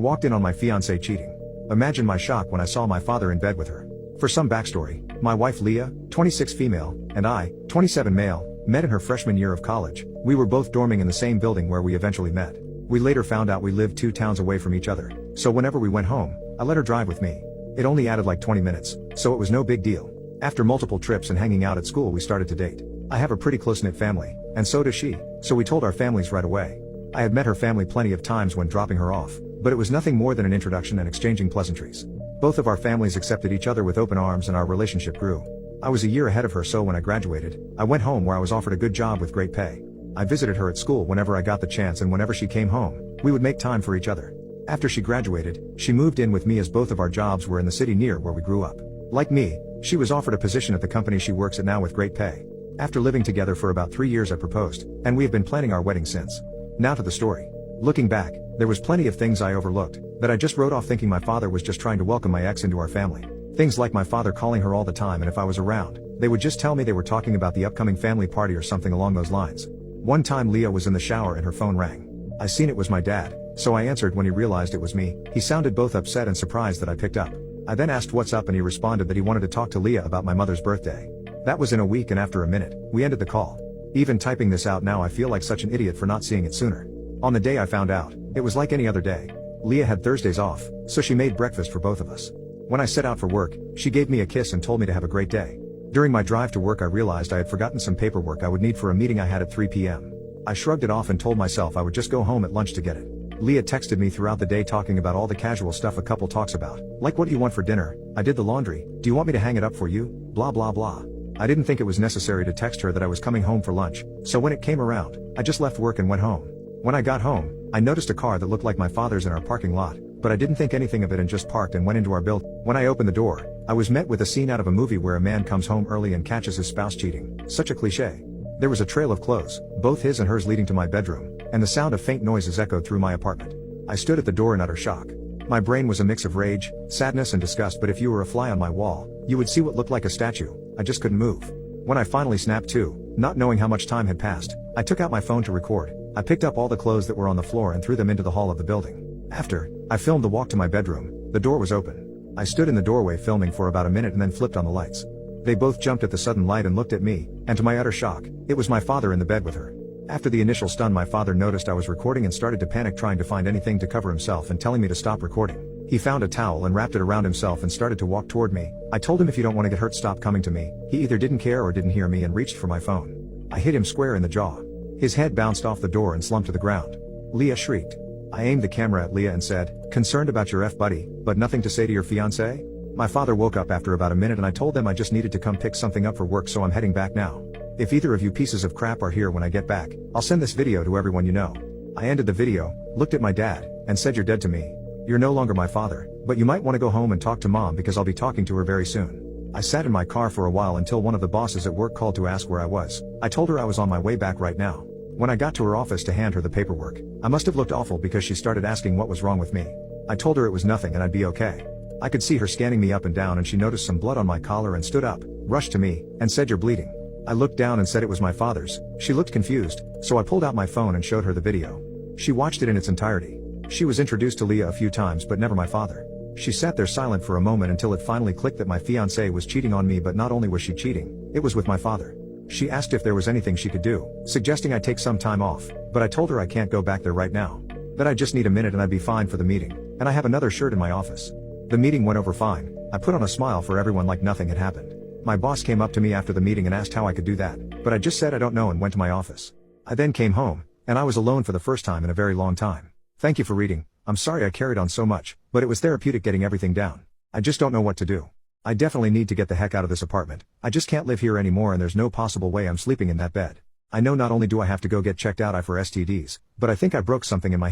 Walked in on my fiancée cheating. Imagine my shock when I saw my father in bed with her. For some backstory, my wife Leah, 26 female, and I, 27 male, met in her freshman year of college. We were both dorming in the same building where we eventually met. We later found out we lived 2 towns away from each other, so whenever we went home, I let her drive with me. It only added like 20 minutes, so it was no big deal. After multiple trips and hanging out at school, we started to date. I have a pretty close-knit family, and so does she, so we told our families right away. I had met her family plenty of times when dropping her off, but it was nothing more than an introduction and exchanging pleasantries. Both of our families accepted each other with open arms and our relationship grew. I was a year ahead of her, so when I graduated, I went home where I was offered a good job with great pay. I visited her at school whenever I got the chance, and whenever she came home, we would make time for each other. After she graduated, she moved in with me as both of our jobs were in the city near where we grew up. Like me, she was offered a position at the company she works at now with great pay. After living together for about 3 years, I proposed, and we have been planning our wedding since. Now to the story. Looking back, there was plenty of things I overlooked, that I just wrote off thinking my father was just trying to welcome my ex into our family. Things like my father calling her all the time, and if I was around, they would just tell me they were talking about the upcoming family party or something along those lines. One time Leah was in the shower and her phone rang. I seen it was my dad, so I answered. When he realized it was me, he sounded both upset and surprised that I picked up. I then asked what's up, and he responded that he wanted to talk to Leah about my mother's birthday. That was in a week, and after a minute, we ended the call. Even typing this out now, I feel like such an idiot for not seeing it sooner. On the day I found out, it was like any other day. Leah had Thursdays off, so she made breakfast for both of us. When I set out for work, she gave me a kiss and told me to have a great day. During my drive to work, I realized I had forgotten some paperwork I would need for a meeting I had at 3 p.m. I shrugged it off and told myself I would just go home at lunch to get it. Leah texted me throughout the day talking about all the casual stuff a couple talks about, like what do you want for dinner, I did the laundry, do you want me to hang it up for you, blah blah blah. I didn't think it was necessary to text her that I was coming home for lunch, so when it came around, I just left work and went home. When I got home, I noticed a car that looked like my father's in our parking lot, but I didn't think anything of it and just parked and went into our building. When I opened the door, I was met with a scene out of a movie where a man comes home early and catches his spouse cheating. Such a cliche. There was a trail of clothes, both his and hers, leading to my bedroom, and the sound of faint noises echoed through my apartment. I stood at the door in utter shock. My brain was a mix of rage, sadness and disgust, but if you were a fly on my wall, you would see what looked like a statue. I just couldn't move. When I finally snapped to, not knowing how much time had passed, I took out my phone to record. I picked up all the clothes that were on the floor and threw them into the hall of the building. After, I filmed the walk to my bedroom. The door was open. I stood in the doorway filming for about a minute and then flipped on the lights. They both jumped at the sudden light and looked at me, and to my utter shock, it was my father in the bed with her. After the initial stun, my father noticed I was recording and started to panic, trying to find anything to cover himself and telling me to stop recording. He found a towel and wrapped it around himself and started to walk toward me. I told him if you don't want to get hurt, stop coming to me. He either didn't care or didn't hear me and reached for my phone. I hit him square in the jaw. His head bounced off the door and slumped to the ground. Leah shrieked. I aimed the camera at Leah and said, "Concerned about your buddy, but nothing to say to your fiancé?" My father woke up after about a minute and I told them I just needed to come pick something up for work, so I'm heading back now. If either of you pieces of crap are here when I get back, I'll send this video to everyone you know. I ended the video, looked at my dad, and said, "You're dead to me. You're no longer my father, but you might want to go home and talk to mom because I'll be talking to her very soon." I sat in my car for a while until one of the bosses at work called to ask where I was. I told her I was on my way back right now. When I got to her office to hand her the paperwork, I must have looked awful because she started asking what was wrong with me. I told her it was nothing and I'd be okay. I could see her scanning me up and down, and she noticed some blood on my collar and stood up, rushed to me, and said, "You're bleeding." I looked down and said it was my father's. She looked confused, so I pulled out my phone and showed her the video. She watched it in its entirety. She was introduced to Leah a few times but never my father. She sat there silent for a moment until it finally clicked that my fiancé was cheating on me, but not only was she cheating, it was with my father. She asked if there was anything she could do, suggesting I take some time off, but I told her I can't go back there right now. That I just need a minute and I'd be fine for the meeting, and I have another shirt in my office. The meeting went over fine. I put on a smile for everyone like nothing had happened. My boss came up to me after the meeting and asked how I could do that, but I just said I don't know and went to my office. I then came home, and I was alone for the first time in a very long time. Thank you for reading. I'm sorry I carried on so much, but it was therapeutic getting everything down. I just don't know what to do. I definitely need to get the heck out of this apartment. I just can't live here anymore, and there's no possible way I'm sleeping in that bed. I know not only do I have to go get checked out for STDs, but I think I broke something in my